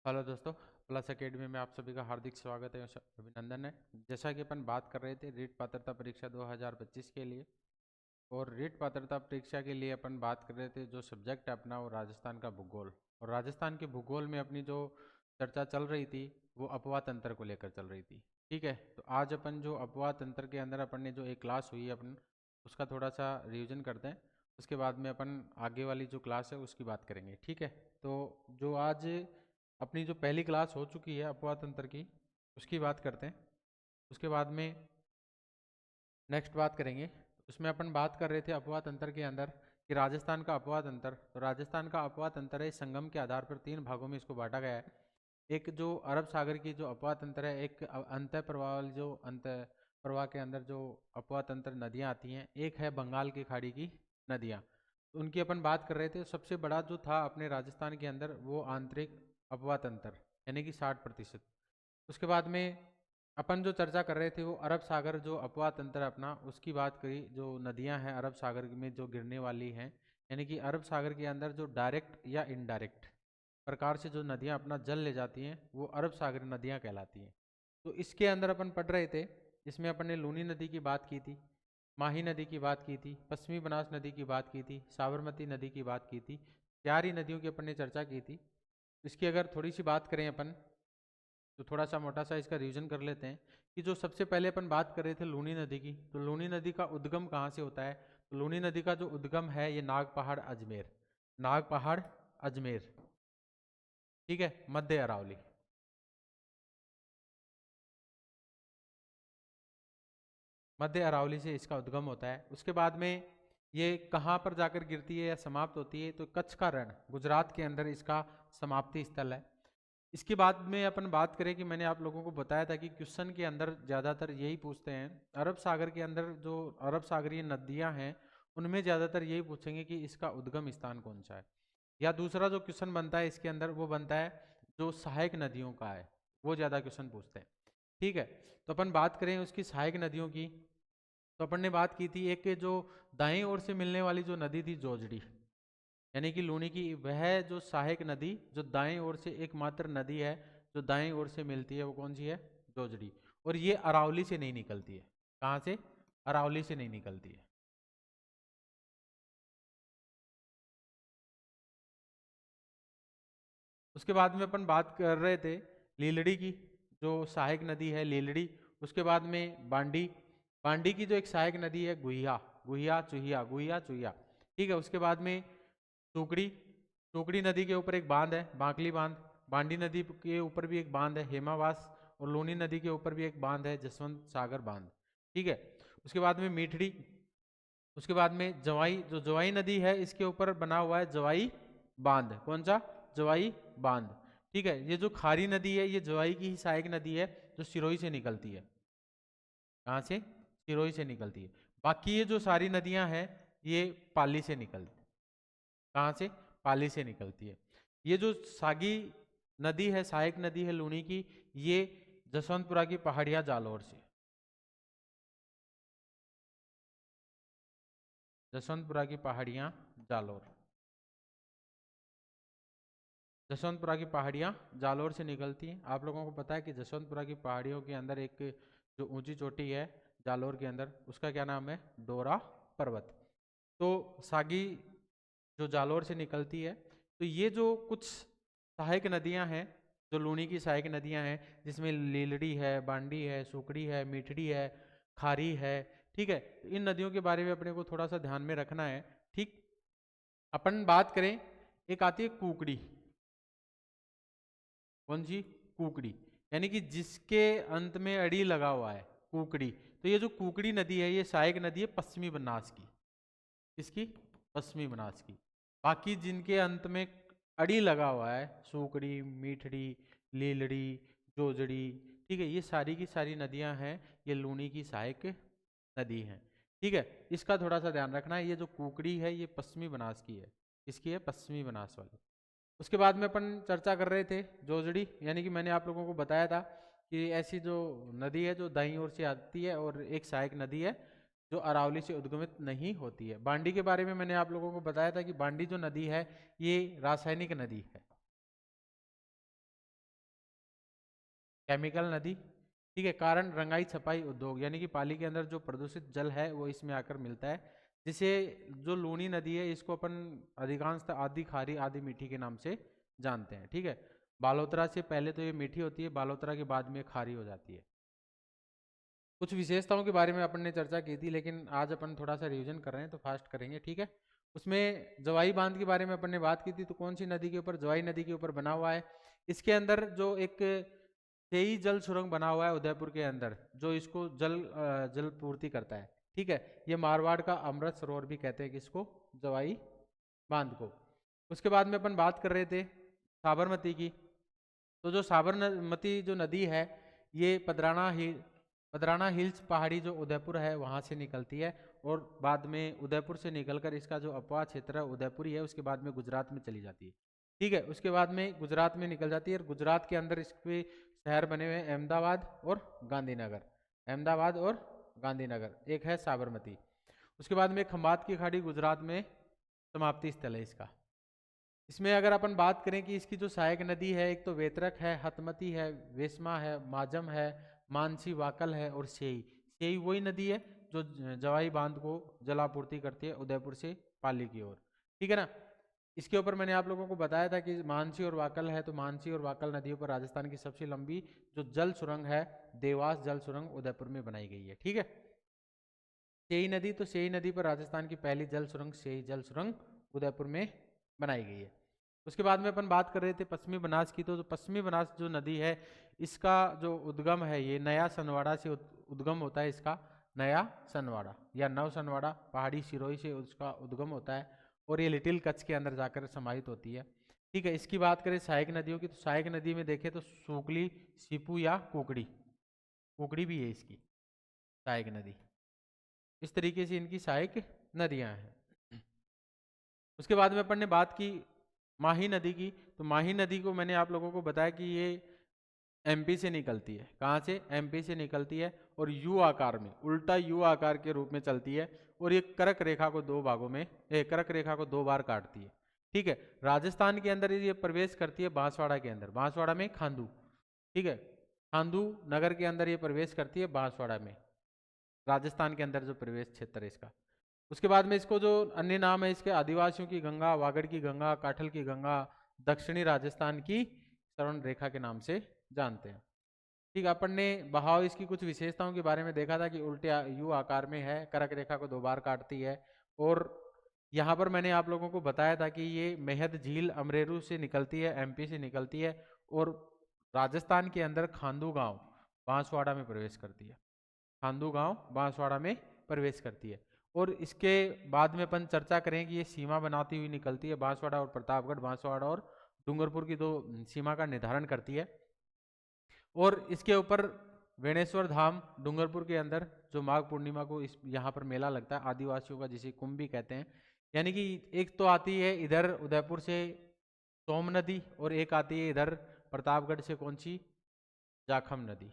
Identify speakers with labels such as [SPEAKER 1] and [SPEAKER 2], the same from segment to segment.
[SPEAKER 1] Hello दोस्तों, plus academy में आप सभी का हार्दिक स्वागत है, अभिनंदन है। जैसा कि अपन बात कर रहे थे रीट पात्रता परीक्षा 2025 के लिए, और रीट पात्रता परीक्षा के लिए अपन बात कर रहे थे जो सब्जेक्ट है अपना वो राजस्थान का भूगोल। और राजस्थान के भूगोल में अपनी जो चर्चा चल रही थी वो अपवाह तंत्र को लेकर चल रही थी। ठीक है, तो आज अपन जो अपवाह तंत्र के अंदर अपन ने जो एक क्लास हुई है अपन उसका थोड़ा सा रिविजन करते हैं। उसके बाद में अपन आगे वाली जो क्लास है उसकी बात करेंगे। ठीक है, तो जो आज अपनी जो पहली क्लास हो चुकी है अपवाह तंत्र की उसकी बात करते हैं। उसके बाद में नेक्स्ट बात करेंगे। उसमें अपन बात कर रहे थे अपवाह तंत्र के अंदर कि राजस्थान का अपवाह तंत्र, तो राजस्थान का अपवाह तंत्र है संगम के आधार पर 3 भागों में इसको बांटा गया है। एक जो अरब सागर की जो अपवाह तंत्र है, एक अंत प्रवाह वाली जो अंत प्रवाह के अंदर जो अपवाह तंत्र नदियाँ आती हैं, एक है बंगाल की खाड़ी की नदियाँ। तो उनकी अपन बात कर रहे थे। सबसे बड़ा जो था अपने राजस्थान के अंदर वो आंतरिक अपवाह तंत्र यानी कि 60%। उसके बाद में अपन जो चर्चा कर रहे थे वो अरब सागर जो अपवाह तंत्र अपना उसकी बात करी। जो नदियां हैं अरब सागर में जो गिरने वाली हैं, यानी कि अरब सागर के अंदर जो डायरेक्ट या इनडायरेक्ट प्रकार से जो नदियां अपना जल ले जाती हैं वो अरब सागर नदियां कहलाती हैं। तो इसके अंदर अपन पढ़ रहे थे, इसमें अपन ने लूनी नदी की बात की थी, माही नदी की बात की थी, पश्चिमी बनास नदी की बात की थी, साबरमती नदी की बात की थी। 4 ही नदियों की अपन ने चर्चा की थी। इसकी अगर थोड़ी सी बात करें अपन तो थोड़ा सा मोटा सा इसका रिवीजन कर लेते हैं कि जो सबसे पहले अपन बात कर रहे थे लूनी नदी की, तो लूनी नदी का उद्गम कहाँ से होता है? तो लूनी नदी का जो उद्गम है ये नाग पहाड़ अजमेर, नाग पहाड़ अजमेर, ठीक है, मध्य अरावली। मध्य अरावली से इसका उद्गम होता है। उसके बाद में ये कहाँ पर जाकर गिरती है या समाप्त होती है? तो कच्छ का रण गुजरात के अंदर इसका समाप्ति स्थल है। इसके बाद में अपन बात करें कि मैंने आप लोगों को बताया था कि क्वेश्चन के अंदर ज़्यादातर यही पूछते हैं, अरब सागर के अंदर जो अरब सागरीय नदियां हैं उनमें ज़्यादातर यही पूछेंगे कि इसका उद्गम स्थान कौन सा है। या दूसरा जो क्वेश्चन बनता है इसके अंदर वो बनता है जो सहायक नदियों का है, वो ज़्यादा क्वेश्चन पूछते हैं। ठीक है, तो अपन बात करें उसकी सहायक नदियों की, तो अपन ने बात की थी एक जो दाईं ओर से मिलने वाली जो नदी थी जोजड़ी, यानी कि लूनी की वह जो सहायक नदी जो दाएं ओर से एकमात्र नदी है जो दाएं ओर से मिलती है वो कौन सी है? जोजड़ी। और ये अरावली से नहीं निकलती है। कहाँ से? अरावली से नहीं निकलती है। उसके बाद में अपन बात कर रहे थे लीलड़ी की, जो सहायक नदी है लीलड़ी। उसके बाद में बांडी, बांडी की जो एक सहायक नदी है गुहिया, गुहिया चुहिया, गुहिया चुहिया, ठीक है। उसके बाद में सुकड़ी, सुकड़ी नदी के ऊपर एक बांध है बांकली बांध, बांडी नदी के ऊपर भी एक बांध है हेमावास, और लूनी नदी के ऊपर भी एक बांध है जसवंत सागर बांध, ठीक है। उसके बाद में मीठड़ी, उसके बाद में जवाई, जो जवाई नदी है इसके ऊपर बना हुआ है जवाई बांध। कौन सा? जवाई बांध, ठीक है। ये जो खारी नदी है ये जवाई की ही सहायक नदी है जो सिरोही से निकलती है। कहाँ से? सिरोही से निकलती है। बाकी ये जो सारी नदियां हैं ये पाली से निकलती है। कहाँ से? पाली से निकलती है। ये जो सागी नदी है सहायक नदी है लूनी की, ये जसवंतपुरा की पहाड़ियां जालौर से, जसवंतपुरा की पहाड़ियां जालौर, जसवंतपुरा की पहाड़ियां जालौर से निकलती हैं। आप लोगों को पता है कि जसवंतपुरा की पहाड़ियों के अंदर एक जो ऊंची चोटी है जालौर के अंदर उसका क्या नाम है? डोरा पर्वत। तो सागी जो जालौर से निकलती है, तो ये जो कुछ सहायक नदियां हैं जो लूनी की सहायक नदियां हैं जिसमें लीलड़ी है, बांडी है, सुकड़ी है, मीठड़ी है, खारी है, ठीक है। तो इन नदियों के बारे में अपने को थोड़ा सा ध्यान में रखना है। ठीक, अपन बात करें, एक आती है कुकड़ी। कौन सी? कुकड़ी, यानी कि जिसके अंत में अड़ी लगा हुआ है, कुकड़ी। तो ये जो कुकड़ी नदी है ये सहायक नदी है पश्चिमी बनास की। किसकी? पश्चिमी बनास की। बाकी जिनके अंत में अड़ी लगा हुआ है, सुकड़ी, मीठड़ी, लीलड़ी, जोजड़ी, ठीक है, ये सारी की सारी नदियां हैं ये लूनी की सहायक नदी हैं। ठीक है, इसका थोड़ा सा ध्यान रखना है। ये जो कुकड़ी है ये पश्चिमी बनास की है। इसकी है? पश्चिमी बनास वाली। उसके बाद में अपन चर्चा कर रहे थे जोजड़ी, यानी कि मैंने आप लोगों को बताया था कि ऐसी जो नदी है जो दाईं ओर से आती है और एक सहायक नदी है जो अरावली से उद्गमित नहीं होती है। बांडी के बारे में मैंने आप लोगों को बताया था कि बांडी जो नदी है ये रासायनिक नदी है। केमिकल नदी, ठीक है। कारण रंगाई छपाई उद्योग, यानी कि पाली के अंदर जो प्रदूषित जल है वो इसमें आकर मिलता है, जिसे जो लूनी नदी है इसको अपन अधिकांशतः आधी खारी आधी मीठी के नाम से जानते हैं, ठीक है। बालोतरा से पहले तो ये मीठी होती है, बालोतरा के बाद में खारी हो जाती है। कुछ विशेषताओं के बारे में अपन ने चर्चा की थी, लेकिन आज अपन थोड़ा सा रिवीजन कर रहे हैं तो फास्ट करेंगे, ठीक है। उसमें जवाई बांध के बारे में अपन ने बात की थी, तो कौन सी नदी के ऊपर? जवाई नदी के ऊपर बना हुआ है। इसके अंदर जो एक तेई जल सुरंग बना हुआ है उदयपुर के अंदर, जो इसको जल पूर्ति करता है, ठीक है। ये मारवाड़ का अमृत सरोवर भी कहते हैं किसको? जवाई बांध को। उसके बाद में अपन बात कर रहे थे साबरमती की, तो जो साबरमती जो नदी है ये पदराना हिल्स पहाड़ी जो उदयपुर है वहाँ से निकलती है, और बाद में उदयपुर से निकलकर इसका जो अपवाह क्षेत्र है उदयपुरी है, उसके बाद में गुजरात में चली जाती है, ठीक है। उसके बाद में गुजरात में निकल जाती है, और गुजरात के अंदर इसके शहर बने हुए हैं अहमदाबाद और गांधीनगर। अहमदाबाद और गांधीनगर, एक है साबरमती। उसके बाद में खंबात की खाड़ी गुजरात में समाप्ति स्थल है इसका। इसमें अगर अपन बात करें कि इसकी जो सहायक नदी है, एक तो वेतरक है, हतमती है, वेस्मा है, माजम है, मानसी वाकल है और सेई। सेई वही नदी है जो जवाई बांध को जलापूर्ति करती है उदयपुर से पाली की ओर, ठीक है ना। इसके ऊपर मैंने आप लोगों को बताया था कि मानसी और वाकल है, तो मानसी और वाकल नदियों पर राजस्थान की सबसे लंबी जो जल सुरंग है देवास जल सुरंग उदयपुर में बनाई गई है, ठीक है। सेई नदी, तो सेई नदी पर राजस्थान की पहली जल सुरंग सेई जल सुरंग उदयपुर में बनाई गई है। उसके बाद में अपन बात कर रहे थे पश्चिमी बनास की, तो पश्चिमी बनास जो नदी है इसका जो उद्गम है ये नया सनवाड़ा से उद्गम होता है। इसका नया सनवाड़ा या नव सनवाड़ा पहाड़ी सिरोही से उसका उद्गम होता है, और ये लिटिल कच्छ के अंदर जाकर समाहित होती है, ठीक है। इसकी बात करें सहायक नदियों की, तो सहायक नदी में देखें तो सूकली, सीपू या कुकड़ी, कुकड़ी भी है इसकी सहायक नदी। इस तरीके से इनकी सहायक नदियां हैं। उसके बाद में अपन ने बात की माही नदी की, तो माही नदी को मैंने आप लोगों को बताया कि ये एमपी से निकलती है। कहाँ से? एमपी से निकलती है, और यू आकार में, उल्टा यू आकार के रूप में चलती है, और ये कर्क रेखा को दो भागों में कर्क रेखा को दो बार काटती है, ठीक है। राजस्थान के अंदर ये प्रवेश करती है बांसवाड़ा के अंदर, बांसवाड़ा में खांदू, ठीक है। खांदू नगर के अंदर ये प्रवेश करती है बांसवाड़ा में, राजस्थान के अंदर जो प्रवेश क्षेत्र है इसका। उसके बाद में इसको जो अन्य नाम है इसके, आदिवासियों की गंगा, वागड़ की गंगा, काठल की गंगा, दक्षिणी राजस्थान की श्रवण रेखा के नाम से जानते हैं, ठीक है। अपन ने बहाव इसकी कुछ विशेषताओं के बारे में देखा था कि उल्टे यू आकार में है, कर्क रेखा को दो बार काटती है, और यहाँ पर मैंने आप लोगों को बताया था कि ये मेहद झील अमरेरू से निकलती है, एमपी से निकलती है, और राजस्थान के अंदर खांदू गांव बांसवाड़ा में प्रवेश करती है, खांदू गांव बांसवाड़ा में प्रवेश करती है। और इसके बाद में अपन चर्चा करें कि ये सीमा बनाती हुई निकलती है, बांसवाड़ा और प्रतापगढ़, बांसवाड़ा और डूंगरपुर की दो सीमा का निर्धारण करती है। और इसके ऊपर वेणेश्वर धाम डूंगरपुर के अंदर जो माघ पूर्णिमा को इस यहाँ पर मेला लगता है आदिवासियों का, जिसे कुंभ भी कहते हैं, यानी कि एक तो आती है इधर उदयपुर से सोम नदी, और एक आती है इधर प्रतापगढ़ से कौन सी? जाखम नदी।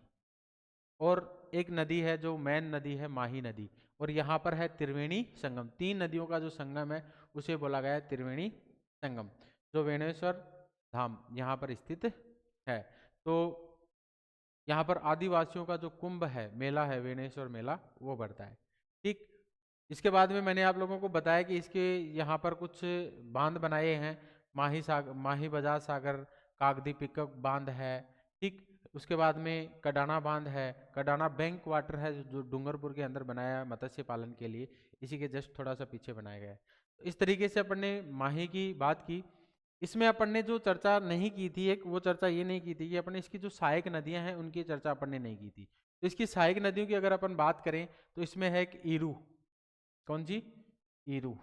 [SPEAKER 1] और एक नदी है जो मेन नदी है माही नदी, और यहाँ पर है त्रिवेणी संगम। तीन नदियों का जो संगम है उसे बोला गया है त्रिवेणी संगम, जो वेणेश्वर धाम यहाँ पर स्थित है। तो यहाँ पर आदिवासियों का जो कुंभ है, मेला है, वेणेश्वर मेला, वो बढ़ता है, ठीक। इसके बाद में मैंने आप लोगों को बताया कि इसके यहाँ पर कुछ बांध बनाए हैं, माही बजाज सागर, कागदी पिकअप बांध है, ठीक। उसके बाद में कडाना बांध है, कडाना बैंक वाटर है जो डूंगरपुर के अंदर बनाया है मत्स्य पालन के लिए, इसी के जस्ट थोड़ा सा पीछे बनाया गया है। तो इस तरीके से अपन ने माही की बात की। इसमें अपन ने जो चर्चा नहीं की थी, एक वो चर्चा ये नहीं की थी कि अपन ने इसकी जो सहायक नदियां हैं उनकी चर्चा अपन ने नहीं की थी। तो इसकी सहायक नदियों की अगर अपन बात करें तो इसमें है एक ईरू, कौन सी? ईरू,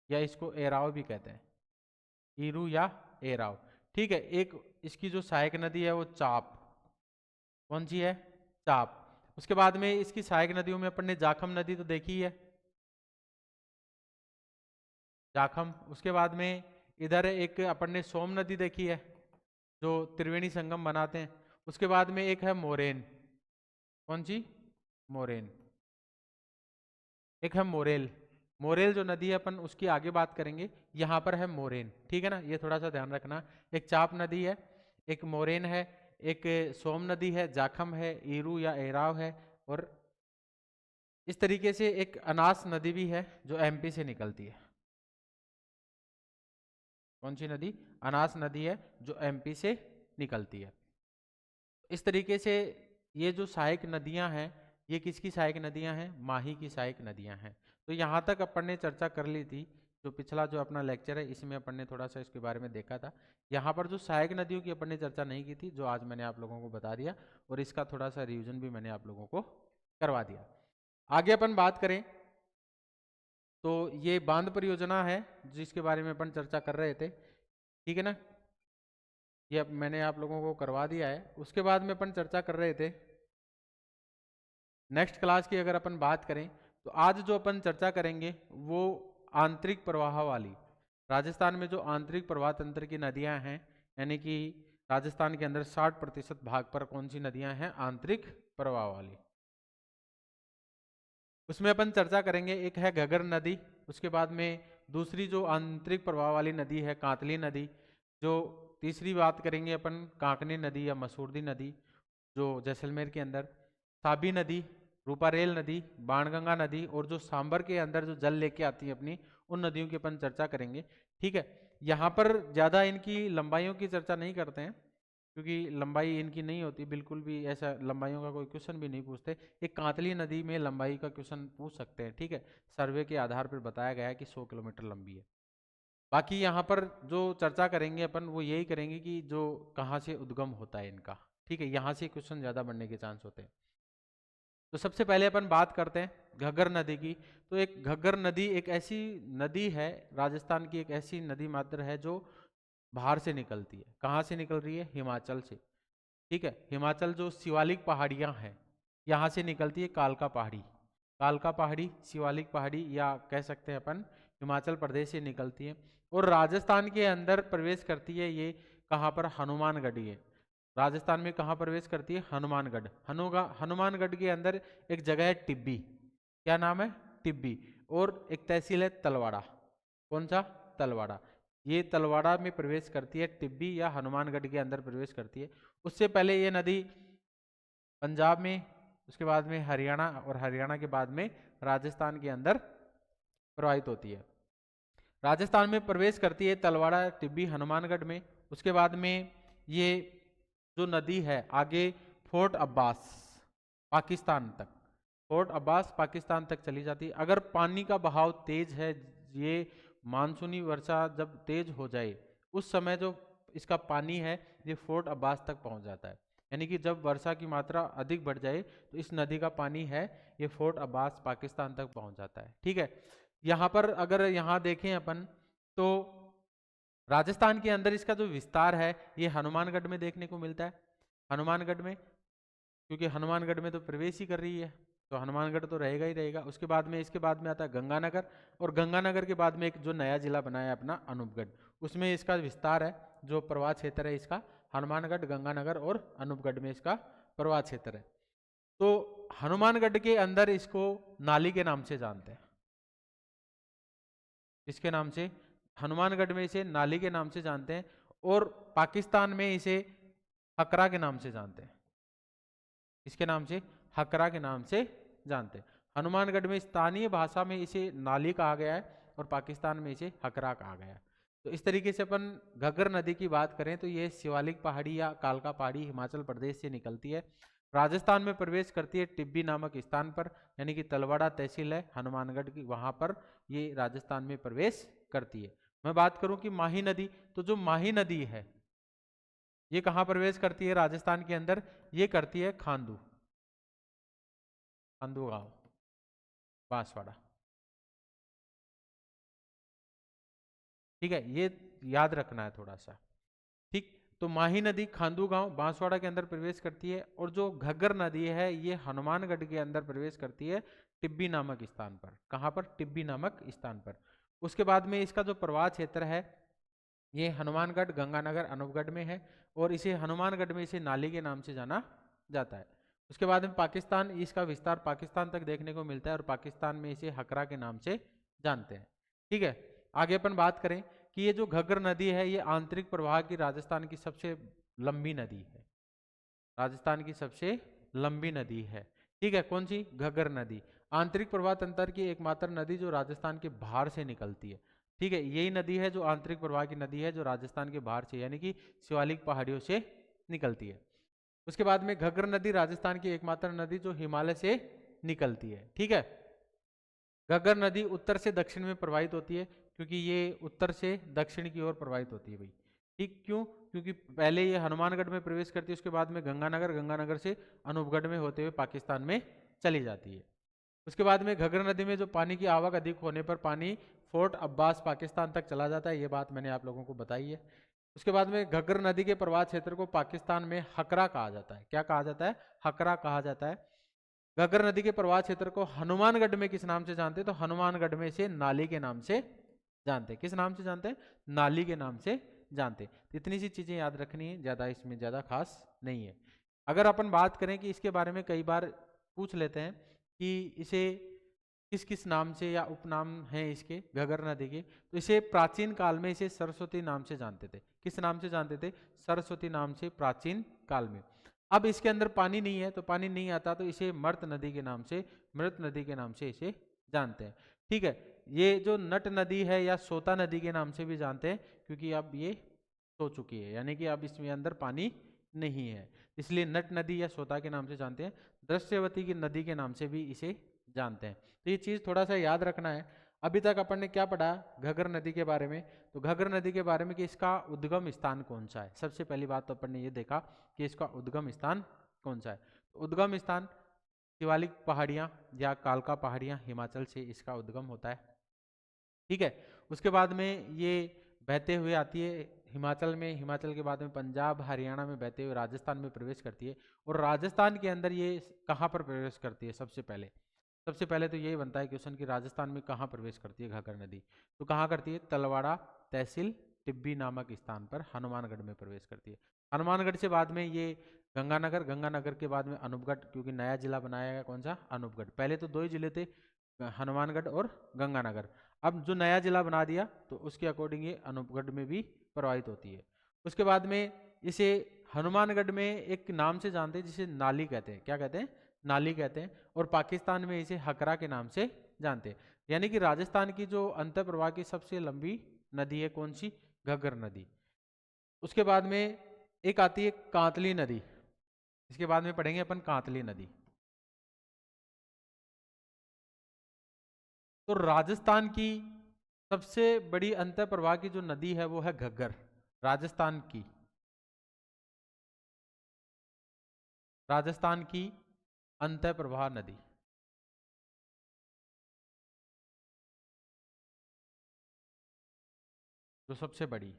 [SPEAKER 1] या इसको एराव भी कहते हैं, ईरू या एराव, ठीक है। एक इसकी जो सहायक नदी है वो चाप, कौन सी है? चाप। उसके बाद में इसकी सहायक नदियों में अपन ने जाखम नदी तो देखी है, जाखम। उसके बाद में इधर एक अपन ने सोम नदी देखी है जो त्रिवेणी संगम बनाते हैं। उसके बाद में एक है मोरेन, कौन सी? मोरेन। एक है मोरेल, मोरेल जो नदी है अपन उसकी आगे बात करेंगे, यहाँ पर है मोरेन, ठीक है ना, ये थोड़ा सा ध्यान रखना। एक चाप नदी है, एक मोरेन है, एक सोम नदी है, जाखम है, ईरू या एराव है, और इस तरीके से एक अनास नदी भी है जो एमपी से निकलती है। कौन सी नदी? अनास नदी है जो एमपी से निकलती है। इस तरीके से ये जो सहायक नदियां हैं, ये किसकी सहायक नदियां हैं? माही की सहायक नदियां हैं। तो यहाँ तक अपन ने चर्चा कर ली थी। जो पिछला जो अपना लेक्चर है इसमें अपन ने थोड़ा सा इसके बारे में देखा था। यहाँ पर जो सहायक नदियों की अपन ने चर्चा नहीं की थी, जो आज मैंने आप लोगों को बता दिया, और इसका थोड़ा सा रिविजन भी मैंने आप लोगों को करवा दिया। आगे अपन बात करें तो ये बांध परियोजना है जिसके बारे में अपन चर्चा कर रहे थे, ठीक है ना। ये अब मैंने आप लोगों को करवा दिया है। उसके बाद में अपन चर्चा कर रहे थे नेक्स्ट क्लास की। अगर अपन बात करें तो आज जो अपन चर्चा करेंगे वो आंतरिक प्रवाह वाली, राजस्थान में जो आंतरिक प्रवाह तंत्र की नदियां हैं, यानी कि राजस्थान के अंदर 60% भाग पर कौन सी नदियां हैं आंतरिक प्रवाह वाली, उसमें अपन चर्चा करेंगे। एक है घग्गर नदी, उसके बाद में दूसरी जो आंतरिक प्रवाह वाली नदी है कांतली नदी, जो तीसरी बात करेंगे अपन कांकनी नदी या मसूरदी नदी जो जैसलमेर के अंदर, साबी नदी, रूपारेल नदी, बाणगंगा नदी, और जो सांबर के अंदर जो जल लेके आती है अपनी, उन नदियों की अपन चर्चा करेंगे, ठीक है। यहाँ पर ज़्यादा इनकी लंबाइयों की चर्चा नहीं करते हैं क्योंकि लंबाई इनकी नहीं होती, बिल्कुल भी ऐसा लंबाइयों का कोई क्वेश्चन भी नहीं पूछते। एक कांतली नदी में लंबाई का क्वेश्चन पूछ सकते हैं, ठीक है, सर्वे के आधार पर बताया गया है कि 100 किलोमीटर लंबी है। बाकी यहाँ पर जो चर्चा करेंगे अपन वो यही करेंगे कि जो कहाँ से उद्गम होता है इनका, ठीक है, यहाँ से क्वेश्चन ज़्यादा बनने के चांस होते हैं। तो सबसे पहले अपन बात करते हैं घग्गर नदी की। तो एक घग्गर नदी एक ऐसी नदी है, राजस्थान की एक ऐसी नदी मात्र है जो बाहर से निकलती है। कहाँ से निकल रही है? हिमाचल से, ठीक है। हिमाचल जो शिवालिक पहाड़ियाँ हैं यहाँ से निकलती है कालका पहाड़ी, कालका पहाड़ी, शिवालिक पहाड़ी, या कह सकते हैं अपन हिमाचल प्रदेश से निकलती है और राजस्थान के अंदर प्रवेश करती है। ये कहाँ पर? हनुमानगढ़। ये राजस्थान में कहाँ प्रवेश करती है? हनुमानगढ़। हनुमानगढ़ के अंदर एक जगह है टिब्बी, क्या नाम है? टिब्बी। और एक तहसील है तलवाड़ा, कौन सा? तलवाड़ा। ये तलवाड़ा में प्रवेश करती है टिब्बी, या हनुमानगढ़ के अंदर प्रवेश करती है। उससे पहले ये नदी पंजाब में, उसके बाद में हरियाणा, और हरियाणा के बाद में राजस्थान के अंदर प्रवाहित होती है। राजस्थान में प्रवेश करती है तलवाड़ा, टिब्बी, हनुमानगढ़ में। उसके बाद में ये जो नदी है आगे फोर्ट अब्बास पाकिस्तान तक, फोर्ट अब्बास पाकिस्तान तक चली जाती है। अगर पानी का बहाव तेज है, ये मानसूनी वर्षा जब तेज हो जाए उस समय जो इसका पानी है ये फोर्ट अब्बास तक पहुंच जाता है। यानी कि जब वर्षा की मात्रा अधिक बढ़ जाए तो इस नदी का पानी है ये फोर्ट अब्बास पाकिस्तान तक पहुंच जाता है, ठीक है। यहाँ पर अगर यहाँ देखें अपन तो राजस्थान के अंदर इसका जो विस्तार है ये हनुमानगढ़ में देखने को मिलता है। हनुमानगढ़ में, क्योंकि हनुमानगढ़ में तो प्रवेश ही कर रही है तो हनुमानगढ़ तो रहेगा ही रहेगा। उसके बाद में, इसके बाद में आता है गंगानगर, और गंगानगर के बाद में एक जो नया जिला बनाया है अपना अनूपगढ़, उसमें इसका विस्तार है। जो प्रवाह क्षेत्र है इसका हनुमानगढ़, गंगानगर और अनूपगढ़ में इसका प्रवाह क्षेत्र है। तो हनुमानगढ़ के अंदर इसको नाली के नाम से जानते हैं, इसके नाम से, हनुमानगढ़ में इसे नाली के नाम से जानते हैं, और पाकिस्तान में इसे हकरा के नाम से जानते हैं। इसके नाम से, हकरा के नाम से जानते हैं। हनुमानगढ़ में स्थानीय भाषा में इसे नाली कहा गया है और पाकिस्तान में इसे हकरा कहा गया है। तो इस तरीके से अपन घग्गर नदी की बात करें तो ये शिवालिक पहाड़ी या कालका पहाड़ी हिमाचल प्रदेश से निकलती है, राजस्थान में प्रवेश करती है टिब्बी नामक स्थान पर, यानी कि तलवाड़ा तहसील है हनुमानगढ़ की, वहां पर ये राजस्थान में प्रवेश करती है। मैं बात करूं कि माही नदी, तो जो माही नदी है ये कहां प्रवेश करती है राजस्थान के अंदर? ये करती है खांदू, खांदू गांव, बांसवाड़ा, ठीक है, ये याद रखना है थोड़ा सा, ठीक। तो माही नदी खांदू गांव बांसवाड़ा के अंदर प्रवेश करती है, और जो घग्गर नदी है ये हनुमानगढ़ के अंदर प्रवेश करती है टिब्बी नामक स्थान पर। कहां पर? टिब्बी नामक स्थान पर। उसके बाद में इसका जो प्रवाह क्षेत्र है ये हनुमानगढ़, गंगानगर, अनूपगढ़ में है, और इसे हनुमानगढ़ में इसे नाली के नाम से जाना जाता है। उसके बाद में पाकिस्तान, इसका विस्तार पाकिस्तान तक देखने को मिलता है और पाकिस्तान में इसे हकरा के नाम से जानते हैं, ठीक है। आगे अपन बात करें कि ये जो घग्गर नदी है ये आंतरिक प्रवाह की राजस्थान की सबसे लंबी नदी है, राजस्थान की सबसे लंबी नदी है। ठीक है, कौन सी? घग्गर नदी। आंतरिक प्रवाह तंत्र की एकमात्र नदी जो राजस्थान के बाहर से निकलती है। ठीक है, यही नदी है जो आंतरिक प्रवाह की नदी है, जो राजस्थान के बाहर से यानी कि शिवालिक पहाड़ियों से निकलती है। उसके बाद में घग्गर नदी राजस्थान की एकमात्र नदी जो हिमालय से निकलती है। ठीक है, घग्गर नदी उत्तर से दक्षिण में प्रवाहित होती है, क्योंकि ये उत्तर से दक्षिण की ओर प्रवाहित होती है भाई। ठीक, क्यों? क्योंकि पहले ये हनुमानगढ़ में प्रवेश करती है, उसके बाद में गंगानगर, गंगानगर से अनूपगढ़ में होते हुए पाकिस्तान में चली जाती है। उसके बाद में घग्गर नदी में जो पानी की आवक अधिक होने पर पानी फोर्ट अब्बास पाकिस्तान तक चला जाता है, ये बात मैंने आप लोगों को बताई है। उसके बाद में घग्गर नदी के प्रवाह क्षेत्र को पाकिस्तान में हकरा कहा जाता है। क्या कहा जाता है? हकरा कहा जाता है। घग्गर नदी के प्रवाह क्षेत्र को हनुमानगढ़ में किस नाम से जानते हैं? तो हनुमानगढ़ में इसे नाली के नाम से जानते हैं। किस नाम से जानते हैं? नाली के नाम से जानते हैं। तो इतनी सी चीजें याद रखनी है, ज्यादा इसमें ज्यादा खास नहीं है। अगर अपन बात करें कि इसके बारे में कई बार पूछ लेते हैं कि इसे किस किस नाम से या उपनाम हैं इसके घग्गर नदी के, तो इसे प्राचीन काल में इसे सरस्वती नाम से जानते थे। किस नाम से जानते थे? सरस्वती नाम से प्राचीन काल में। अब इसके अंदर पानी नहीं है, तो पानी नहीं आता, तो इसे मृत नदी के नाम से, मृत नदी के नाम से इसे जानते हैं। ठीक है, ये जो नट नदी है या सोता नदी के नाम से भी जानते हैं, क्योंकि अब ये सो चुकी है, यानी कि अब इसमें अंदर पानी नहीं है, इसलिए नट नदी या सोता के नाम से जानते हैं। दृश्यवती की नदी के नाम से भी इसे जानते हैं। तो ये चीज थोड़ा सा याद रखना है। अभी तक अपन ने क्या पढ़ा घग्गर नदी के बारे में? तो घग्गर नदी के बारे में कि इसका उद्गम स्थान कौन सा है। सबसे पहली बात तो अपन ने ये देखा कि इसका उद्गम स्थान कौन सा है। उद्गम स्थान शिवालिक पहाड़ियां या कालका पहाड़ियां, हिमाचल से इसका उद्गम होता है। ठीक है, उसके बाद में ये बहते हुए आती है हिमाचल में, हिमाचल के बाद में पंजाब हरियाणा में बहते हुए राजस्थान में प्रवेश करती है। और राजस्थान के अंदर ये कहाँ पर प्रवेश करती है? सबसे पहले तो यही बनता है क्वेश्चन कि राजस्थान में कहाँ प्रवेश करती है घग्गर नदी? तो कहाँ करती है? तलवाड़ा तहसील टिब्बी नामक स्थान पर हनुमानगढ़ में प्रवेश करती है। हनुमानगढ़ से बाद में ये गंगानगर, गंगानगर के बाद में अनूपगढ़, क्योंकि नया जिला बनाया गया। कौन सा? अनूपगढ़। पहले तो दो ही जिले थे, हनुमानगढ़ और गंगानगर। अब जो नया जिला बना दिया तो उसके अकॉर्डिंग ये अनूपगढ़ में भी प्रवाहित होती है। उसके बाद में इसे हनुमानगढ़ में एक नाम से जानते हैं जिसे नाली कहते हैं। क्या कहते हैं? नाली कहते हैं। और पाकिस्तान में इसे हकरा के नाम से जानते हैं। यानी कि राजस्थान की जो अंतर प्रवाह की सबसे लंबी नदी है कौन सी? घग्गर नदी। उसके बाद में एक आती है कांतली नदी। इसके बाद में पढ़ेंगे अपन कांतली नदी। तो राजस्थान की सबसे बड़ी अंतर प्रवाह की जो नदी है वो है घग्गर। राजस्थान की अंतर प्रवाह नदी। जो सबसे बड़ी,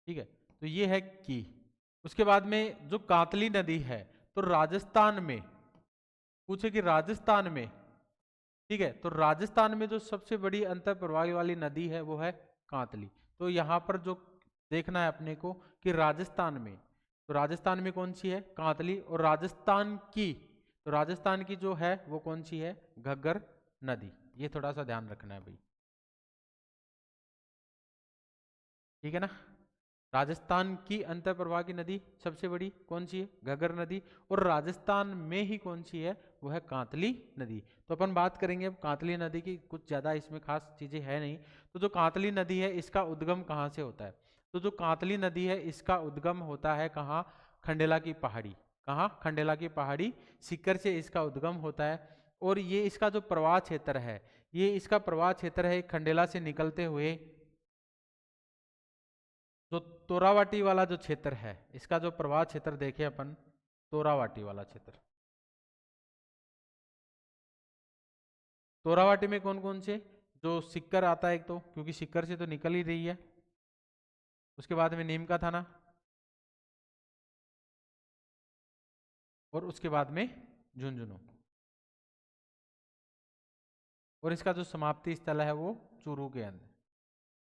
[SPEAKER 1] ठीक है, तो ये है की। उसके बाद में जो कांतली नदी है, तो राजस्थान में पूछे कि राजस्थान में, ठीक है, तो राजस्थान में जो सबसे बड़ी अंतर प्रवाह वाली नदी है वो है कांतली। तो यहां पर जो देखना है अपने को कि राजस्थान में, तो राजस्थान में कौन सी है? कांतली। और राजस्थान की, तो राजस्थान की जो है वो कौन सी है? घग्गर नदी। ये थोड़ा सा ध्यान रखना है भाई, ठीक है ना। राजस्थान की अंतर प्रवाह की नदी सबसे बड़ी कौन सी है? घग्गर नदी। और राजस्थान में ही कौन सी है? वो है कांतली नदी। तो अपन बात करेंगे अब कांतली नदी की। कुछ ज्यादा इसमें खास चीजें है नहीं। तो जो कांतली नदी है इसका उद्गम कहाँ से होता है? तो जो कांतली नदी है इसका उद्गम होता है कहाँ? खंडेला की पहाड़ी। कहाँ? खंडेला की पहाड़ी सीकर से इसका उद्गम होता है। और ये इसका जो प्रवाह क्षेत्र है, ये इसका प्रवाह क्षेत्र है खंडेला से निकलते हुए जो तोरावाटी वाला जो क्षेत्र है, इसका जो प्रवाह क्षेत्र देखें अपन, तोरावाटी वाला क्षेत्र। तोरावाटी में कौन कौन से? जो सिक्कर आता है एक तो, क्योंकि सिक्कर से तो निकल ही रही है। उसके बाद में नीम का थाना, और उसके बाद में झुंझुनू। और इसका जो समाप्ति स्थल है वो चूरू के अंदर।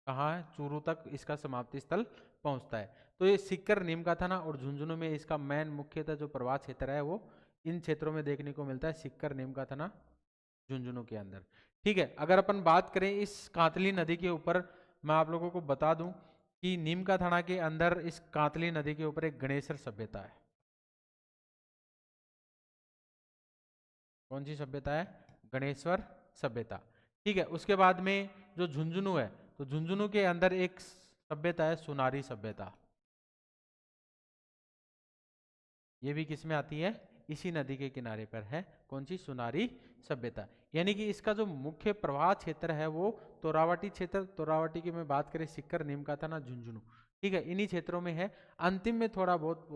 [SPEAKER 1] कहाँ है? चूरू तक इसका समाप्ति स्थल पहुंचता है। तो ये सिक्कर, नीम का थाना और झुंझुनू में इसका मेन मुख्यतः जो प्रवाह क्षेत्र है वो इन क्षेत्रों में देखने को मिलता है, सिक्कर, नीम का थाना, झुंझुनू के अंदर। ठीक है, अगर अपन बात करें इस कांतली नदी के ऊपर, मैं आप लोगों को बता दूं कि नीम का थाना के अंदर इस कांतली नदी के ऊपर एक गणेशर सभ्यता है। कौन सी सभ्यता है? गणेश्वर सभ्यता। ठीक है, उसके बाद में जो झुंझुनू है, तो झुंझुनू के अंदर एक सभ्यता है सुनारी सभ्यता। ये भी किस में आती है? इसी नदी के किनारे पर है। कौन सी? सुनारी सभ्यता। यानी कि इसका जो मुख्य प्रवाह क्षेत्र है वो तोरावटी क्षेत्र, तोरावटी की मैं बात करें सिक्कर, नीमका थाना, झुंझुनू, ठीक है, इन्हीं क्षेत्रों में है। अंतिम में थोड़ा बहुत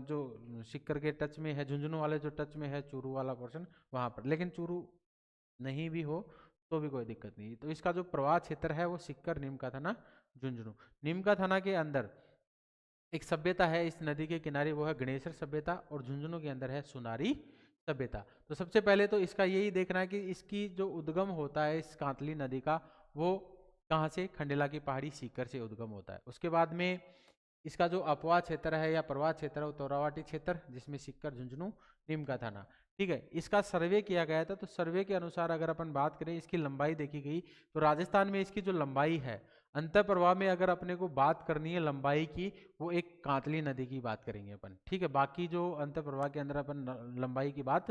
[SPEAKER 1] जो सिक्कर के टच में है, झुंझुनू वाले जो टच में है, चूरू वाला पोर्शन वहां पर, लेकिन चूरू नहीं भी हो तो भी कोई दिक्कत नहीं। तो इसका जो प्रवाह क्षेत्र है वो सिक्कर, नीमका थाना, झुंझुनू। नीमका थाना के अंदर एक सभ्यता है इस नदी के किनारे, वो है गणेशर सभ्यता, और झुंझुनू के अंदर है सुनारी सभ्यता। तो सबसे पहले तो इसका यही देखना है कि इसकी जो उद्गम होता है इस कांतली नदी का, वो कहाँ से? खंडेला की पहाड़ी सीकर से उद्गम होता है। उसके बाद में इसका जो अपवाह क्षेत्र है या प्रवाह क्षेत्र है वो तोरावाटी क्षेत्र, जिसमें सिक्कर, झुंझुनू, नीमका थाना, ठीक है, इसका सर्वे किया गया था। तो सर्वे के अनुसार अगर अपन बात करें, इसकी लंबाई देखी गई, तो राजस्थान में इसकी जो लंबाई है, अंतर प्रवाह में अगर अपने को बात करनी है लंबाई की, वो एक कांतली नदी की बात करेंगे अपन, ठीक है, बाकी जो अंतर प्रवाह के अंदर अपन लंबाई की बात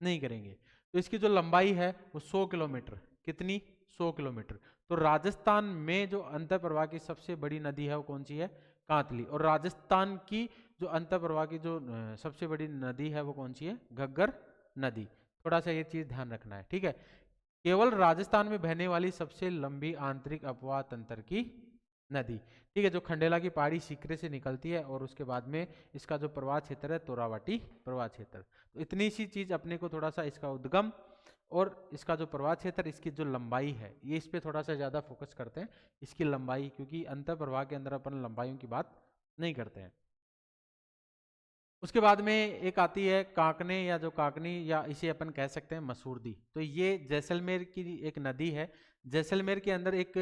[SPEAKER 1] नहीं करेंगे। तो इसकी जो लंबाई है वो 100 किलोमीटर, कितनी? 100 किलोमीटर। तो राजस्थान में जो अंतर प्रवाह की सबसे बड़ी नदी है वो कौन सी है? कांतली। और राजस्थान की जो अंतर प्रवाह की जो सबसे बड़ी नदी है वो कौन सी है? घग्गर नदी। थोड़ा सा ये चीज ध्यान रखना है, ठीक है। केवल राजस्थान में बहने वाली सबसे लंबी आंतरिक अपवाह तंत्र की नदी, ठीक है, जो खंडेला की पहाड़ी सीकरे से निकलती है, और उसके बाद में इसका जो प्रवाह क्षेत्र है तोरावाटी प्रवाह क्षेत्र। तो इतनी सी चीज अपने को थोड़ा सा इसका उद्गम और इसका जो प्रवाह क्षेत्र, इसकी जो लंबाई है, ये इस पे थोड़ा सा ज्यादा फोकस करते हैं, इसकी लंबाई, क्योंकि अंतर प्रवाह के अंदर अपन लंबाइयों की बात नहीं करते हैं। उसके बाद में एक आती है काकने, या जो काकनी, या इसे अपन कह सकते हैं मसूरदी। तो ये जैसलमेर की एक नदी है। जैसलमेर के अंदर एक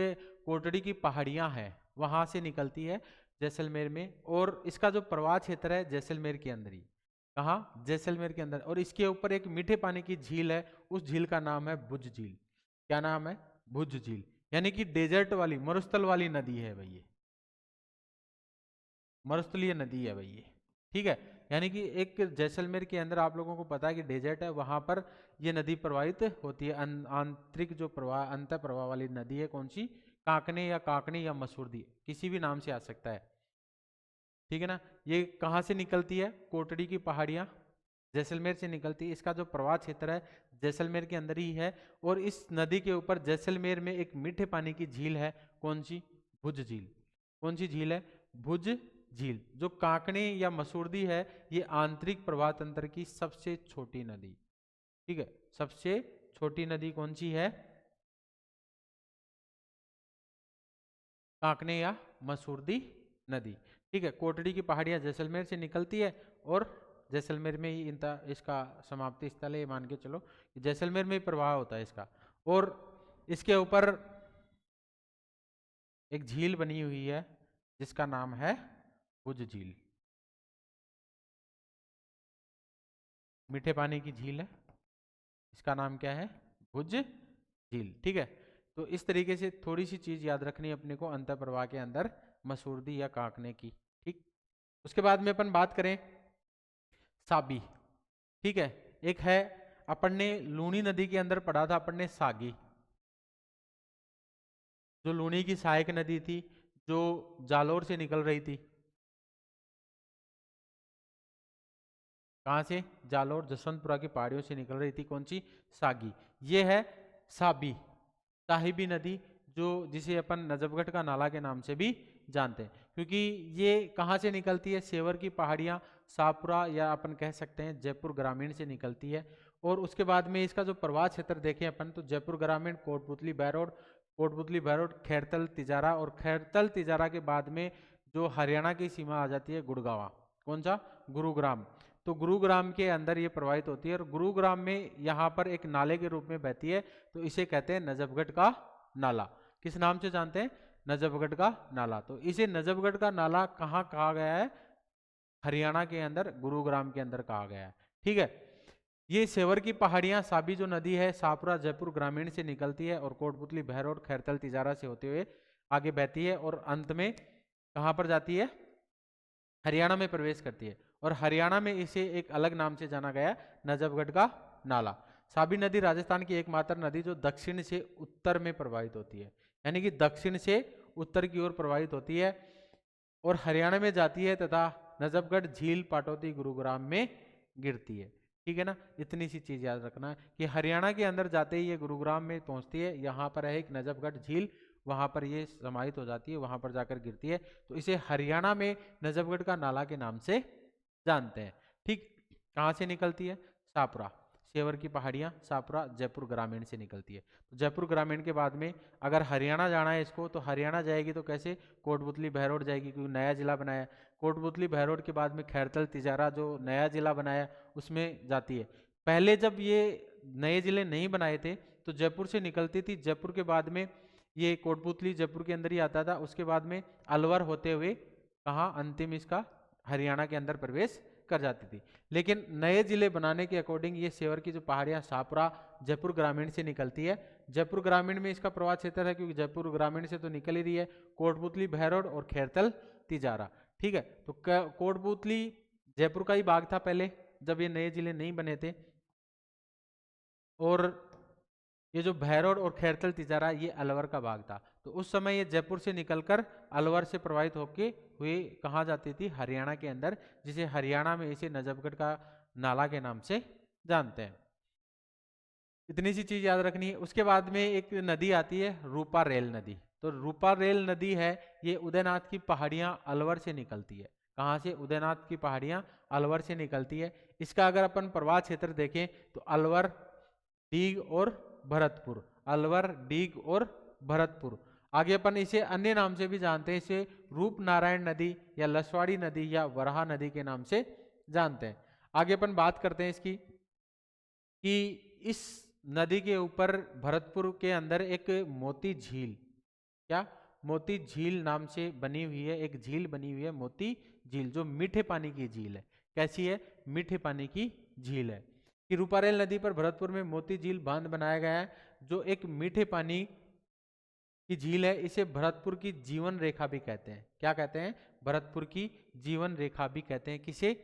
[SPEAKER 1] कोटड़ी की पहाड़ियां हैं, वहां से निकलती है जैसलमेर में, और इसका जो प्रवाह क्षेत्र है जैसलमेर के अंदर ही। कहाँ? जैसलमेर के अंदर। और इसके ऊपर एक मीठे पानी की झील है, उस झील का नाम है भुज झील। क्या नाम है? भुज झील। यानी कि डेजर्ट वाली, मरुस्थल वाली नदी है भाई ये, मरुस्थलीय नदी है भाई ये, ठीक है। यानी कि एक जैसलमेर के अंदर आप लोगों को पता है कि डेजर्ट है, वहां पर ये नदी प्रवाहित होती है। आंतरिक जो प्रवाह, अंतर प्रवाह वाली नदी है कौन सी? काकने या काकनी या मसूरदी, किसी भी नाम से आ सकता है, ठीक है ना। ये कहाँ से निकलती है? कोटड़ी की पहाड़ियां, जैसलमेर से निकलती है। इसका जो प्रवाह क्षेत्र है जैसलमेर के अंदर ही है, और इस नदी के ऊपर जैसलमेर में एक मीठे पानी की झील है, कौन सी? भुज झील। कौन सी झील है? भुज झील। जो काकने या मसूरदी है, ये आंतरिक प्रवाह तंत्र की सबसे छोटी नदी, ठीक है, सबसे छोटी नदी कौन सी है? काकने या मसूरदी नदी, ठीक है। कोटड़ी की पहाड़ियां जैसलमेर से निकलती है, और जैसलमेर में ही इनका इसका समाप्ति स्थल है, ये मान के चलो जैसलमेर में ही प्रवाह होता है इसका। और इसके ऊपर एक झील बनी हुई है जिसका नाम है भुज झील, मीठे पानी की झील है, इसका नाम क्या है? भुज झील, ठीक है। तो इस तरीके से थोड़ी सी चीज याद रखनी है अपने को अंतर प्रवाह के अंदर मसूरदी या काकने की, ठीक। उसके बाद में अपन बात करें साबी, ठीक है। एक है, अपन ने लूनी नदी के अंदर पढ़ा था अपन ने सागी, जो लूनी की सहायक नदी थी, जो जालोर से निकल रही थी। कहाँ से? जालोर, जसवंतपुरा की पहाड़ियों से निकल रही थी, कौन सी? सागी। ये है साबी, साहिबी नदी, जो जिसे अपन नजफगढ़ का नाला के नाम से भी जानते हैं, क्योंकि ये कहाँ से निकलती है? सेवर की पहाड़ियाँ, शाहपुरा, या अपन कह सकते हैं जयपुर ग्रामीण से निकलती है। और उसके बाद में इसका जो प्रवाह क्षेत्र देखें अपन, तो जयपुर ग्रामीण, कोटपुतली बैरोड, कोटपुतली बैरोड, खैरतल तिजारा, और खैरतल तिजारा के बाद में जो हरियाणा की सीमा आ जाती है गुड़गांव, कौन सा? गुरुग्राम। तो गुरुग्राम के अंदर ये प्रवाहित होती है, और गुरुग्राम में यहाँ पर एक नाले के रूप में बहती है, तो इसे कहते हैं नजफगढ़ का नाला। किस नाम से जानते हैं? नजफगढ़ का नाला। तो इसे नजफगढ़ का नाला कहाँ कहा गया है? हरियाणा के अंदर, गुरुग्राम के अंदर कहा गया है, ठीक है। ये सेवर की पहाड़ियां, साबी जो नदी है शाहपुरा जयपुर ग्रामीण से निकलती है, और कोटपुतली, बहरोड, खैरतल तिजारा से होते हुए आगे बहती है, और अंत में कहाँ पर जाती है? हरियाणा में प्रवेश करती है, और हरियाणा में इसे एक अलग नाम से जाना गया, नजफगढ़ का नाला। साबी नदी राजस्थान की एकमात्र नदी जो दक्षिण से उत्तर में प्रवाहित होती है, यानी कि दक्षिण से उत्तर की ओर प्रवाहित होती है और हरियाणा में जाती है तथा नजफगढ़ झील पाटौदी गुरुग्राम में गिरती है। ठीक है ना, इतनी सी चीज याद रखना है कि हरियाणा के अंदर जाते ही ये गुरुग्राम में पहुंचती है, यहाँ पर है एक नजफगढ़ झील, वहां पर ये समाहित हो जाती है, वहां पर जाकर गिरती है, तो इसे हरियाणा में नजफगढ़ का नाला के नाम से जानते हैं। ठीक, कहाँ से निकलती है? सापुरा, सेवर की पहाड़ियाँ, सापुरा, जयपुर ग्रामीण से निकलती है। तो जयपुर ग्रामीण के बाद में अगर हरियाणा जाना है इसको, तो हरियाणा जाएगी तो कैसे? कोटपुतली बहरोड जाएगी, क्योंकि नया जिला बनाया। कोटपुतली बहरोड के बाद में खैरतल तिजारा जो नया जिला बनाया उसमें जाती है। पहले जब ये नए जिले नहीं बनाए थे तो जयपुर से निकलती थी, जयपुर के बाद में ये कोटपुतली जयपुर के अंदर ही आता था, उसके बाद में अलवर होते हुए कहाँ अंतिम इसका हरियाणा के अंदर प्रवेश कर जाती थी। लेकिन नए जिले बनाने के अकॉर्डिंग ये सेवर की जो पहाड़ियाँ सापुरा जयपुर ग्रामीण से निकलती है। जयपुर ग्रामीण में इसका प्रवाह क्षेत्र है, क्योंकि जयपुर ग्रामीण से तो निकल ही रही है, कोटपुतली बहरोड और खैरतल तिजारा। ठीक है, तो कोटपुतली जयपुर का ही भाग था पहले जब ये नए जिले नहीं बने थे, और ये जो बहरोड और खैरतल तिजारा ये अलवर का भाग था। तो उस समय ये जयपुर से निकलकर अलवर से प्रवाहित होके हुए कहाँ जाती थी? हरियाणा के अंदर, जिसे हरियाणा में इसे नजफगढ़ का नाला के नाम से जानते हैं। इतनी सी चीज याद रखनी है। उसके बाद में एक नदी आती है रूपा रेल नदी। तो रूपा रेल नदी है, ये उदयनाथ की पहाड़ियां अलवर से निकलती है। कहाँ से? उदयनाथ की पहाड़ियां अलवर से निकलती है। इसका अगर अपन प्रवाह क्षेत्र देखें तो अलवर, डीग और भरतपुर, अलवर, डीग और भरतपुर। आगे अपन इसे अन्य नाम से भी जानते हैं, इसे रूप नारायण नदी या लसवाड़ी नदी या वराहा नदी के नाम से जानते हैं। आगे अपन बात करते हैं इसकी कि इस नदी के ऊपर भरतपुर के अंदर एक मोती झील, क्या मोती झील नाम से बनी हुई है, एक झील बनी हुई है मोती झील, जो मीठे पानी की झील है। कैसी है? मीठे पानी की झील है। कि रूपारेल नदी पर भरतपुर में मोती झील बांध बनाया गया है, जो एक मीठे पानी की झील है। इसे भरतपुर की जीवन रेखा भी कहते हैं। क्या कहते हैं? भरतपुर की जीवन रेखा भी कहते हैं। किसे?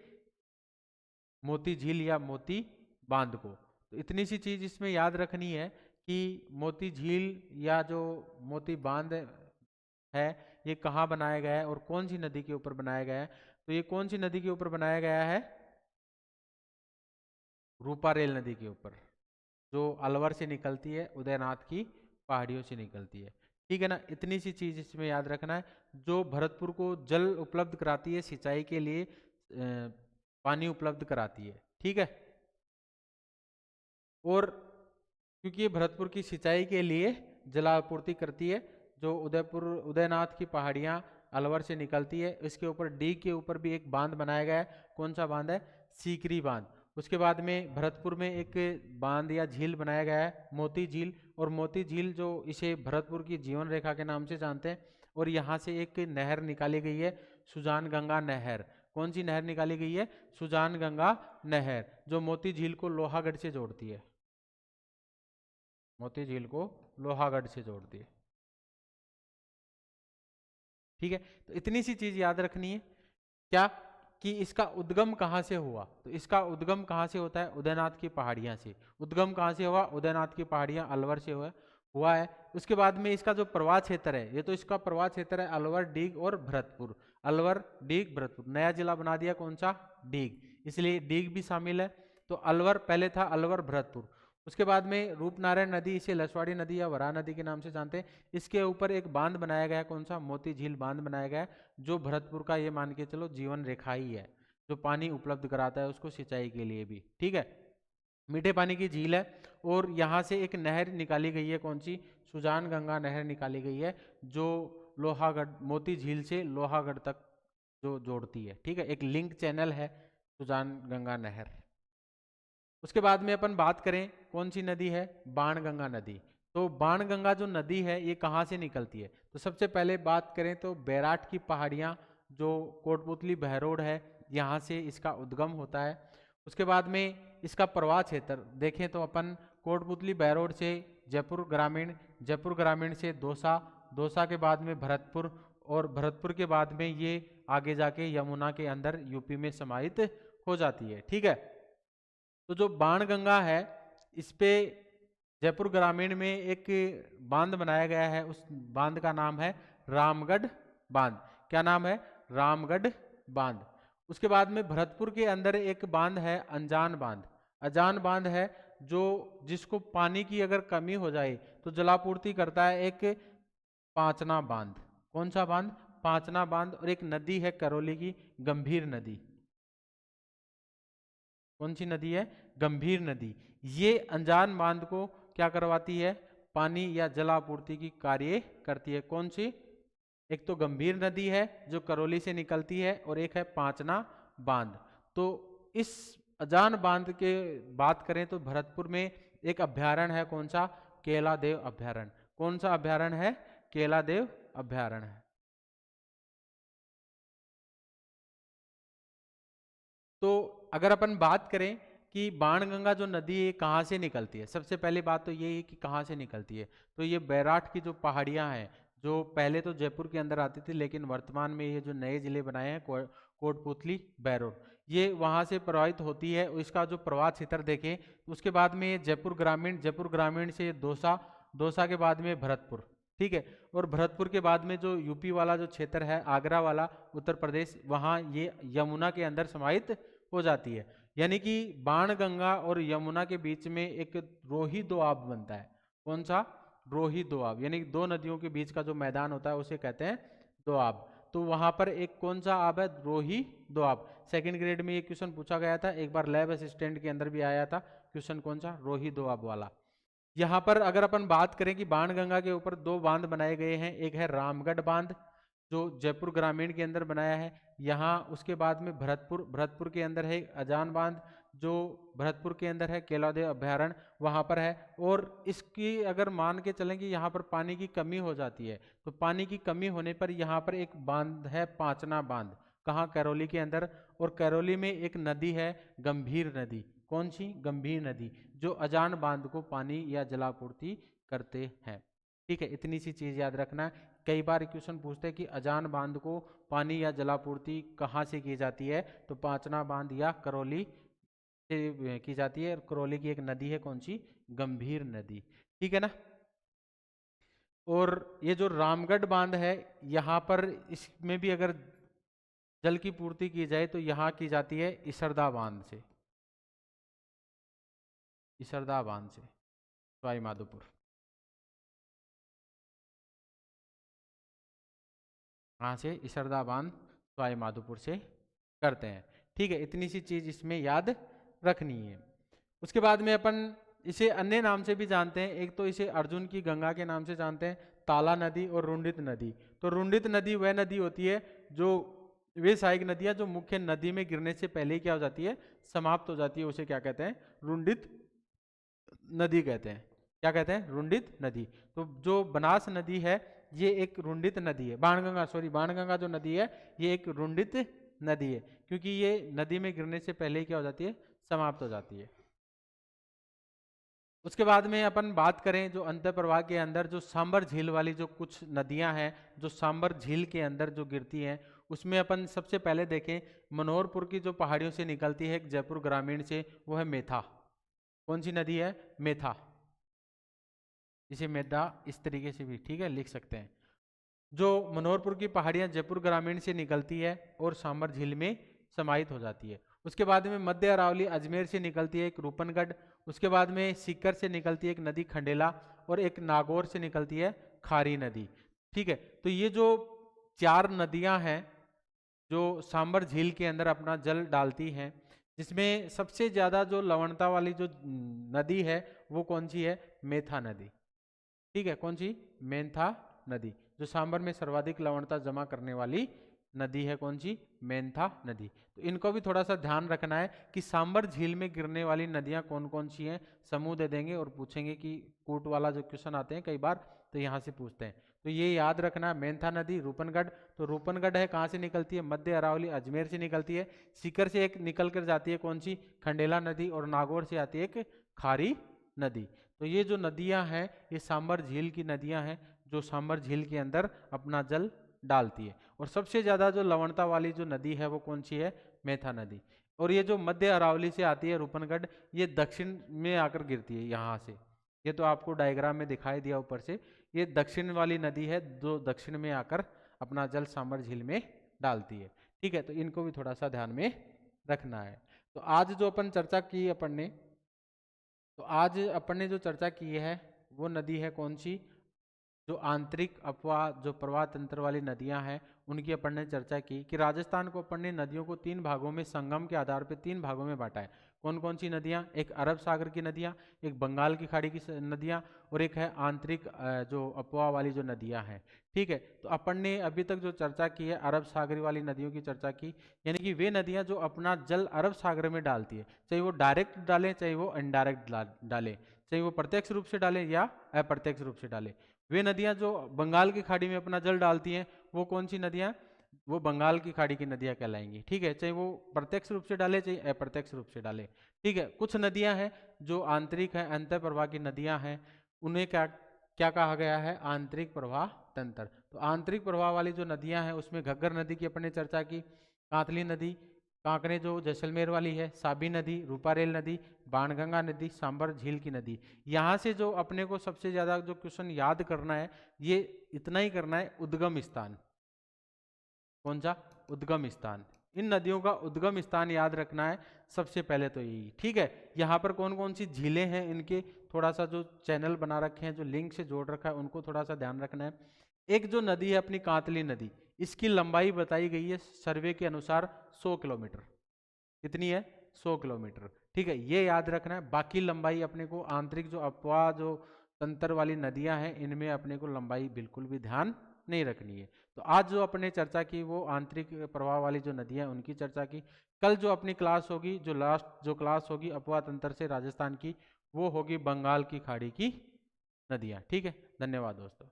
[SPEAKER 1] मोती झील या मोती बांध को। तो इतनी सी चीज इसमें याद रखनी है कि मोती झील या जो मोती बांध है ये कहाँ बनाया गया है और कौन सी नदी के ऊपर बनाया गया है। तो ये कौन सी नदी के ऊपर बनाया गया है? रूपारेल नदी के ऊपर, जो अलवर से निकलती है, उदयनाथ की पहाड़ियों से निकलती है। ठीक है ना, इतनी सी चीज इसमें याद रखना है, जो भरतपुर को जल उपलब्ध कराती है, सिंचाई के लिए पानी उपलब्ध कराती है। ठीक है, और क्योंकि ये भरतपुर की सिंचाई के लिए जलापूर्ति करती है, जो उदयनाथ की पहाड़ियाँ अलवर से निकलती है, इसके ऊपर डीग के ऊपर भी एक बांध बनाया गया है। कौन सा बांध है? सीकरी बांध। उसके बाद में भरतपुर में एक बांध या झील बनाया गया है, मोती झील, और मोती झील जो इसे भरतपुर की जीवन रेखा के नाम से जानते हैं। और यहाँ से एक नहर निकाली गई है, सुजान गंगा नहर। कौन सी नहर निकाली गई है? सुजान गंगा नहर, जो मोती झील को लोहागढ़ से जोड़ती है, मोती झील को लोहागढ़ से जोड़ती है। ठीक है, तो इतनी सी चीज याद रखनी है, क्या कि इसका उद्गम कहाँ से हुआ। तो इसका उद्गम कहाँ से होता है? उदयनाथ की पहाड़ियाँ से। उद्गम कहाँ से हुआ? उदयनाथ की पहाड़ियाँ अलवर से हुआ है। उसके बाद में इसका जो प्रवाह क्षेत्र है, ये तो इसका प्रवाह क्षेत्र है अलवर, डीग और भरतपुर। अलवर, डीग, भरतपुर, नया जिला बना दिया कौन सा? डीग, इसलिए डीग भी शामिल है। तो अलवर पहले था, अलवर, भरतपुर। उसके बाद में रूपनारायण नदी, इसे लसवाड़ी नदी या वराह नदी के नाम से जानते हैं। इसके ऊपर एक बांध बनाया गया, कौन सा? मोती झील बांध बनाया गया, जो भरतपुर का ये मान के चलो जीवन रेखा ही है, जो पानी उपलब्ध कराता है उसको सिंचाई के लिए भी। ठीक है, मीठे पानी की झील है। और यहाँ से एक नहर निकाली गई है, कौन सी? सुजान गंगा नहर निकाली गई है, जो लोहागढ़, मोती झील से लोहागढ़ तक जो जोड़ती है। ठीक है, एक लिंक चैनल है सुजान गंगा नहर। उसके बाद में अपन बात करें कौन सी नदी है? बाणगंगा नदी। तो बाणगंगा जो नदी है ये कहाँ से निकलती है? तो सबसे पहले बात करें तो बैराट की पहाड़ियाँ, जो कोटपुतली बहरोड है, यहाँ से इसका उद्गम होता है। उसके बाद में इसका प्रवाह क्षेत्र देखें तो अपन कोटपुतली बहरोड से जयपुर ग्रामीण, जयपुर ग्रामीण से दौसा, दौसा के बाद में भरतपुर, और भरतपुर के बाद में ये आगे जाके यमुना के अंदर यूपी में समाहित हो जाती है। ठीक है, तो जो बाणगंगा है इस पे जयपुर ग्रामीण में एक बांध बनाया गया है, उस बांध का नाम है रामगढ़ बांध। क्या नाम है? रामगढ़ बांध। उसके बाद में भरतपुर के अंदर एक बांध है अनजान बांध। अजान बांध है जो जिसको पानी की अगर कमी हो जाए तो जलापूर्ति करता है एक पांचना बांध। कौन सा बांध? पांचना बांध। और एक नदी है करौली की गंभीर नदी। कौन सी नदी है? गंभीर नदी। ये अनजान बांध को क्या करवाती है? पानी या जलापूर्ति की कार्य करती है। कौन सी? एक तो गंभीर नदी है जो करौली से निकलती है और एक है पांचना बांध। तो इस अजान बांध के बात करें तो भरतपुर में एक अभ्यारण्य है। कौन सा? केलादेव अभ्यारण्य। कौन सा अभ्यारण्य है? केलादेव अभ्यारण्य है। तो अगर अपन बात करें कि बाणगंगा जो नदी है कहाँ से निकलती है, सबसे पहली बात तो ये है कि कहाँ से निकलती है। तो ये बैराठ की जो पहाड़ियाँ हैं, जो पहले तो जयपुर के अंदर आती थी लेकिन वर्तमान में ये जो नए जिले बनाए हैं कोटपुतली, बैरोड, ये वहाँ से प्रवाहित होती है। इसका जो प्रवाह क्षेत्र देखें उसके बाद में जयपुर ग्रामीण से दौसा, दौसा के बाद में भरतपुर। ठीक है, और भरतपुर के बाद में जो यूपी वाला जो क्षेत्र है, आगरा वाला, उत्तर प्रदेश, वहाँ ये यमुना के अंदर समाहित हो जाती है। यानी कि बाणगंगा और यमुना के बीच में एक रोही दोआब बनता है। कौन सा? रोही दोआब। यानी दो नदियों के बीच का जो मैदान होता है उसे कहते हैं दोआब। तो वहां पर एक कौन सा आब है? रोही दोआब। सेकंड ग्रेड में ये क्वेश्चन पूछा गया था, एक बार लैब असिस्टेंट के अंदर भी आया था क्वेश्चन। कौन सा? रोही दोआब वाला। यहाँ पर अगर अपन बात करें कि बाणगंगा के ऊपर दो बांध बनाए गए हैं, एक है रामगढ़ बांध जो जयपुर ग्रामीण के अंदर बनाया है यहाँ, उसके बाद में भरतपुर के अंदर है अजान बांध जो भरतपुर के अंदर है, केलादेव अभ्यारण्य वहाँ पर है। और इसकी अगर मान के चलें कि यहाँ पर पानी की कमी हो जाती है तो पानी की कमी होने पर यहाँ पर एक बांध है पांचना बांध। कहाँ? करौली के अंदर। और करौली में एक नदी है गंभीर नदी। कौन सी? गंभीर नदी, जो अजान बांध को पानी या जलापूर्ति करते हैं। ठीक है, इतनी सी चीज याद रखना है। कई बार क्वेश्चन पूछते हैं कि अजान बांध को पानी या जलापूर्ति कहाँ से की जाती है, तो पांचना बांध या करौली से की जाती है। करौली की एक नदी है, कौन सी? गंभीर नदी। ठीक है ना। और ये जो रामगढ़ बांध है यहाँ पर, इसमें भी अगर जल की पूर्ति की जाए तो यहाँ की जाती है इसरदा बांध से। इसरदा बांध से सवाई माधोपुर। कहाँ से? इसरदा बांध सवाई माधोपुर से करते हैं। ठीक है, इतनी सी चीज इसमें याद रखनी है। उसके बाद में अपन इसे अन्य नाम से भी जानते हैं। एक तो इसे अर्जुन की गंगा के नाम से जानते हैं, ताला नदी और रुंडित नदी। तो रुंडित नदी वह नदी होती है जो वे सहायक नदियां जो मुख्य नदी में गिरने से पहले क्या हो जाती है? समाप्त हो जाती है। उसे क्या कहते हैं? रुंडित नदी कहते हैं। क्या कहते हैं? रुंडित नदी। तो जो बनास नदी है ये एक रुंडित नदी है। बाणगंगा जो नदी है ये एक रुंडित नदी है, क्योंकि ये नदी में गिरने से पहले क्या हो जाती है? समाप्त हो जाती है। उसके बाद में अपन बात करें जो अंतर प्रवाह के अंदर जो सांबर झील वाली जो कुछ नदियां हैं जो सांबर झील के अंदर जो गिरती हैं, उसमें अपन सबसे पहले देखें मनोहरपुर की जो पहाड़ियों से निकलती है जयपुर ग्रामीण से, वो है मेथा। कौन सी नदी है? मेथा। इसे मेधा इस तरीके से भी ठीक है लिख सकते हैं। जो मनोहरपुर की पहाड़ियां जयपुर ग्रामीण से निकलती है और सांबर झील में समाहित हो जाती है। उसके बाद में मध्य अरावली अजमेर से निकलती है एक रूपनगढ़। उसके बाद में सीकर से निकलती है एक नदी खंडेला, और एक नागौर से निकलती है खारी नदी। ठीक है, तो ये जो चार नदियां हैं जो सांबर झील के अंदर अपना जल डालती हैं, जिसमें सबसे ज्यादा जो लवणता वाली जो नदी है वो कौन सी है? मेथा नदी। ठीक है, कौन सी? मेंथा नदी। जो सांबर में सर्वाधिक लवणता जमा करने वाली नदी है, कौन सी? मेंथा नदी। तो इनको भी थोड़ा सा ध्यान रखना है कि सांबर झील में गिरने वाली नदियां कौन कौन सी हैं। समूह दे देंगे और पूछेंगे कि कूट वाला जो क्वेश्चन आते हैं कई बार, तो यहाँ से पूछते हैं। तो ये याद रखना है, मेंथा नदी, रूपनगढ़। तो रूपनगढ़ है कहाँ से निकलती है? मध्य अरावली अजमेर से निकलती है। सीकर से एक निकल कर जाती है कौन सी? खंडेला नदी। और नागौर से आती है एक खारी नदी। तो ये जो नदियां हैं ये सांबर झील की नदियां हैं जो सांबर झील के अंदर अपना जल डालती है। और सबसे ज़्यादा जो लवणता वाली जो नदी है वो कौन सी है, मेथा नदी। और ये जो मध्य अरावली से आती है रूपनगढ़, ये दक्षिण में आकर गिरती है यहाँ से। ये तो आपको डायग्राम में दिखाई दिया ऊपर से, ये दक्षिण वाली नदी है जो दक्षिण में आकर अपना जल सामर झील में डालती है। ठीक है, तो इनको भी थोड़ा सा ध्यान में रखना है। तो आज जो अपन चर्चा की अपन ने, तो आज अपन ने जो चर्चा की है वो नदी है कौन सी, जो आंतरिक अपवाह जो प्रवाह तंत्र वाली नदियां हैं उनकी अपन ने चर्चा की कि राजस्थान को अपन ने नदियों को 3 भागों में संगम के आधार पर 3 भागों में बांटा है। कौन कौन सी नदियां, एक अरब सागर की नदियां, एक बंगाल की खाड़ी की नदियां, और एक है आंतरिक जो अपवाह वाली जो नदियां हैं। ठीक है, तो अपन ने अभी तक जो चर्चा की है अरब सागरी वाली नदियों की चर्चा की, यानी कि वे नदियां जो अपना जल अरब सागर में डालती है, चाहे वो डायरेक्ट डालें चाहे वो इनडायरेक्ट डालें, चाहे वो प्रत्यक्ष रूप से डालें या अप्रत्यक्ष रूप से डालें। वे नदियां जो बंगाल की खाड़ी में अपना जल डालती हैं वो कौन सी नदियां, वो बंगाल की खाड़ी की नदियां कहलाएंगी। ठीक है, चाहे वो प्रत्यक्ष रूप से डाले चाहे अप्रत्यक्ष रूप से डाले। ठीक है, कुछ नदियां हैं जो आंतरिक है, अंतर प्रवाह की नदियां हैं, उन्हें क्या क्या कहा गया है, आंतरिक प्रवाह तंत्र। तो आंतरिक प्रवाह वाली जो नदियां हैं उसमें घग्गर नदी की अपने चर्चा की, कांतली नदी, कांकरे जो जैसलमेर वाली है, साबी नदी, रूपारेल नदी, बाणगंगा नदी, सांबर झील की नदी। यहाँ से जो अपने को सबसे ज्यादा जो क्वेश्चन याद करना है, ये इतना ही करना है, उद्गम स्थान। कौन सा, उद्गम स्थान। इन नदियों का उद्गम स्थान याद रखना है सबसे पहले तो यही। ठीक है, यहाँ पर कौन कौन सी झीलें हैं इनके थोड़ा सा जो चैनल बना रखे हैं, जो लिंक से जोड़ रखा है, उनको थोड़ा सा ध्यान रखना है। एक जो नदी है अपनी कांतली नदी, इसकी लंबाई बताई गई है सर्वे के अनुसार 100 किलोमीटर। कितनी है, 100 किलोमीटर। ठीक है, ये याद रखना है। बाकी लंबाई अपने को आंतरिक जो अपवाह जो तंत्र वाली नदियां हैं इनमें अपने को लंबाई बिल्कुल भी ध्यान नहीं रखनी है। तो आज जो अपने चर्चा की वो आंतरिक प्रवाह वाली जो नदियां हैं उनकी चर्चा की। कल जो अपनी क्लास होगी, जो लास्ट जो क्लास होगी अपवाह तंत्र से राजस्थान की, वो होगी बंगाल की खाड़ी की नदियां। ठीक है, धन्यवाद दोस्तों।